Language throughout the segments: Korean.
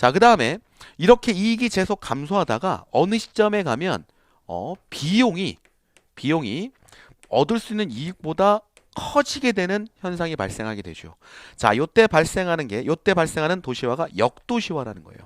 자, 그 다음에 이렇게 이익이 계속 감소하다가 어느 시점에 가면 비용이 얻을 수 있는 이익보다 커지게 되는 현상이 발생하게 되죠. 자, 요때 발생하는 도시화가 역도시화라는 거예요.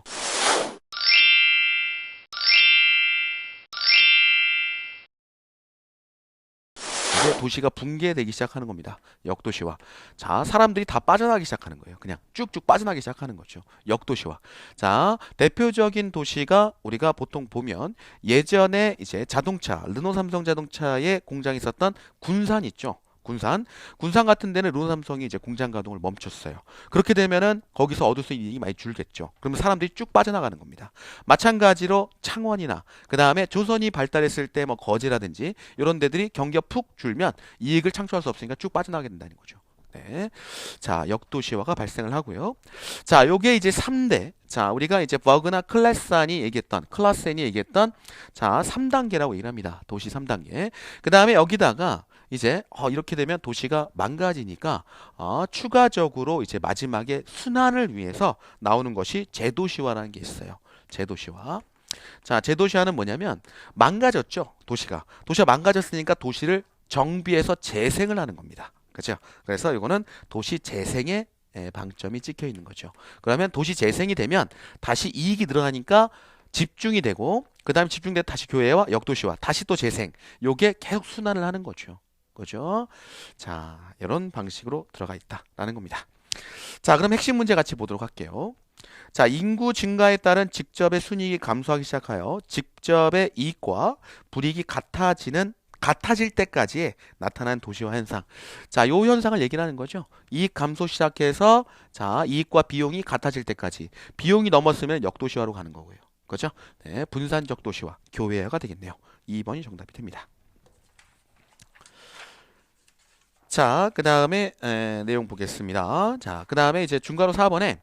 이제 도시가 붕괴되기 시작하는 겁니다. 역도시화. 자, 사람들이 다 빠져나가기 시작하는 거예요. 그냥 쭉쭉 빠져나가기 시작하는 거죠. 역도시화. 자, 대표적인 도시가 우리가 보통 보면 예전에 이제 자동차, 르노 삼성 자동차의 공장이 있었던 군산 있죠. 군산 같은 데는 르노 삼성이 이제 공장 가동을 멈췄어요. 그렇게 되면은 거기서 얻을 수 있는 이익이 많이 줄겠죠. 그러면 사람들이 쭉 빠져나가는 겁니다. 마찬가지로 창원이나 그 다음에 조선이 발달했을 때 뭐 거제라든지 이런 데들이 경기가 푹 줄면 이익을 창출할 수 없으니까 쭉 빠져나가게 된다는 거죠. 네. 자, 역도시화가 발생을 하고요. 자, 요게 이제 3대. 자, 우리가 이제 버그나 클라센이 얘기했던 자, 3단계라고 얘기를 합니다. 도시 3단계. 그 다음에 여기다가 이제 이렇게 되면 도시가 망가지니까 추가적으로 이제 마지막에 순환을 위해서 나오는 것이 재도시화라는 게 있어요. 재도시화. 자, 재도시화는 뭐냐면 망가졌죠. 도시가 망가졌으니까 도시를 정비해서 재생을 하는 겁니다. 그렇죠? 그래서 이거는 도시 재생의 방점이 찍혀 있는 거죠. 그러면 도시 재생이 되면 다시 이익이 늘어나니까 집중이 되고 그 다음에 집중돼 다시 교회와 역도시화 다시 또 재생 요게 계속 순환을 하는 거죠. 그죠? 자, 이런 방식으로 들어가 있다라는 겁니다. 자, 그럼 핵심 문제 같이 보도록 할게요. 자, 인구 증가에 따른 직접의 순이익이 감소하기 시작하여 직접의 이익과 불이익이 같아질 때까지 나타나는 도시화 현상. 자, 요 현상을 얘기를 하는 거죠. 이익 감소 시작해서 자, 이익과 비용이 같아질 때까지. 비용이 넘었으면 역도시화로 가는 거고요. 그렇죠? 네, 분산적 도시화, 교외화가 되겠네요. 2번이 정답이 됩니다. 자, 그 다음에 내용 보겠습니다. 자, 그 다음에 이제 중괄호 4번에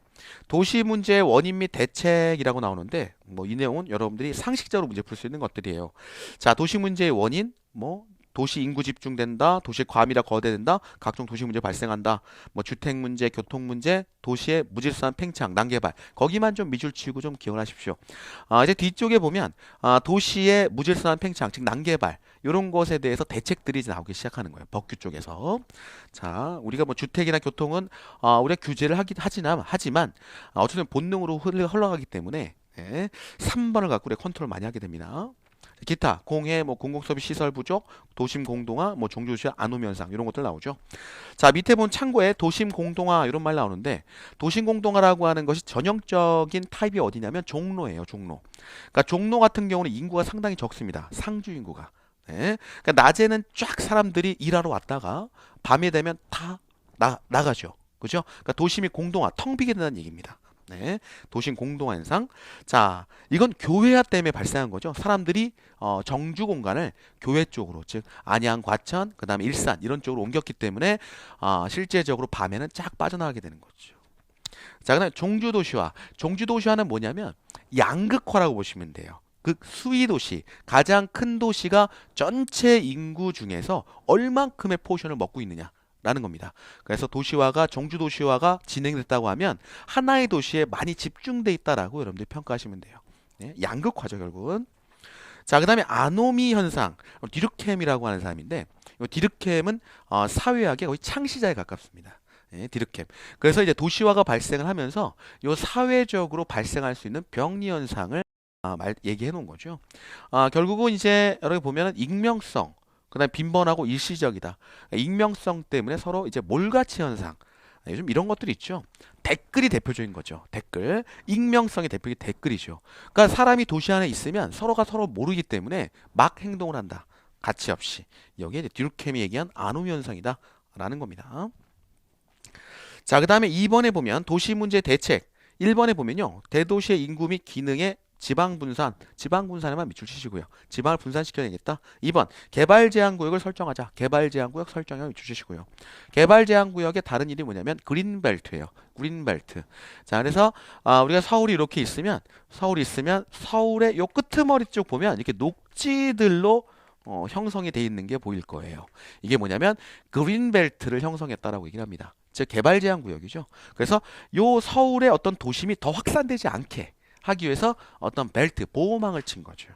도시 문제의 원인 및 대책이라고 나오는데 뭐 이 내용은 여러분들이 상식적으로 문제 풀 수 있는 것들이에요. 자, 도시 문제의 원인 뭐 도시 인구 집중된다, 도시 과밀화 거대된다, 각종 도시 문제 발생한다, 뭐 주택 문제, 교통 문제, 도시의 무질서한 팽창, 난개발 거기만 좀 밑줄 치고 좀 기억을 하십시오. 이제 뒤쪽에 보면 도시의 무질서한 팽창, 즉 난개발 이런 것에 대해서 대책들이 이제 나오기 시작하는 거예요. 법규 쪽에서. 자, 우리가 뭐 주택이나 교통은 우리가 규제를 하지만 어쨌든 본능으로 흘러가기 때문에 3번을 갖고 우리가 컨트롤 많이 하게 됩니다. 기타, 공해, 뭐 공공서비스 시설 부족, 도심 공동화, 뭐 종주도시 안오미 현상 이런 것들 나오죠. 자, 밑에 본 창고에 도심 공동화 이런 말 나오는데 도심 공동화라고 하는 것이 전형적인 타입이 어디냐면 종로예요, 종로. 그러니까 종로 같은 경우는 인구가 상당히 적습니다. 상주 인구가. 네. 그러니까 낮에는 쫙 사람들이 일하러 왔다가 밤이 되면 다 나가죠. 그죠? 그러니까 도심이 공동화, 텅 비게 된다는 얘기입니다. 네, 도심 공동화 현상. 자, 이건 교회화 때문에 발생한 거죠. 사람들이 정주 공간을 교회 쪽으로, 즉 안양, 과천, 그다음에 일산 이런 쪽으로 옮겼기 때문에 실제적으로 밤에는 쫙 빠져나가게 되는 거죠. 자, 그다음에 종주도시화. 종주도시화는 뭐냐면 양극화라고 보시면 돼요. 그 수위도시, 가장 큰 도시가 전체 인구 중에서 얼만큼의 포션을 먹고 있느냐. 라는 겁니다. 그래서 종주도시화가 진행됐다고 하면 하나의 도시에 많이 집중돼 있다라고 여러분들이 평가하시면 돼요. 네, 양극화죠, 결국은. 자, 그 다음에 아노미 현상, 디르켐이라고 하는 사람인데, 이 디르켐은 사회학의 거의 창시자에 가깝습니다. 네, 디르켐. 그래서 이제 도시화가 발생을 하면서 이 사회적으로 발생할 수 있는 병리 현상을 얘기해 놓은 거죠. 결국은 이제 여러분 보면은 익명성, 그다음에 빈번하고 일시적이다. 익명성 때문에 서로 이제 몰같이 현상. 요즘 이런 것들이 있죠. 댓글이 대표적인 거죠. 댓글. 익명성의 대표적인 댓글이죠. 그러니까 사람이 도시 안에 있으면 서로가 서로 모르기 때문에 막 행동을 한다. 가치 없이. 여기에 이제 듀르켐이 얘기한 아노미 현상이다. 라는 겁니다. 자, 그 다음에 2번에 보면 도시 문제 대책. 1번에 보면요. 대도시의 인구 및 기능의 지방 분산에만 밑줄 치시고요. 지방을 분산시켜야겠다. 2번, 개발 제한 구역을 설정하자. 개발 제한 구역 설정에 밑줄 치시고요. 개발 제한 구역의 다른 이름이 뭐냐면 그린벨트예요. 그린벨트. 자, 그래서 우리가 서울이 이렇게 있으면 서울의 요 끄트머리 쪽 보면 이렇게 녹지들로 형성이 돼 있는 게 보일 거예요. 이게 뭐냐면 그린벨트를 형성했다라고 얘기를 합니다. 즉 개발 제한 구역이죠. 그래서 요 서울의 어떤 도심이 더 확산되지 않게 하기 위해서 어떤 벨트 보호망을 친 거죠.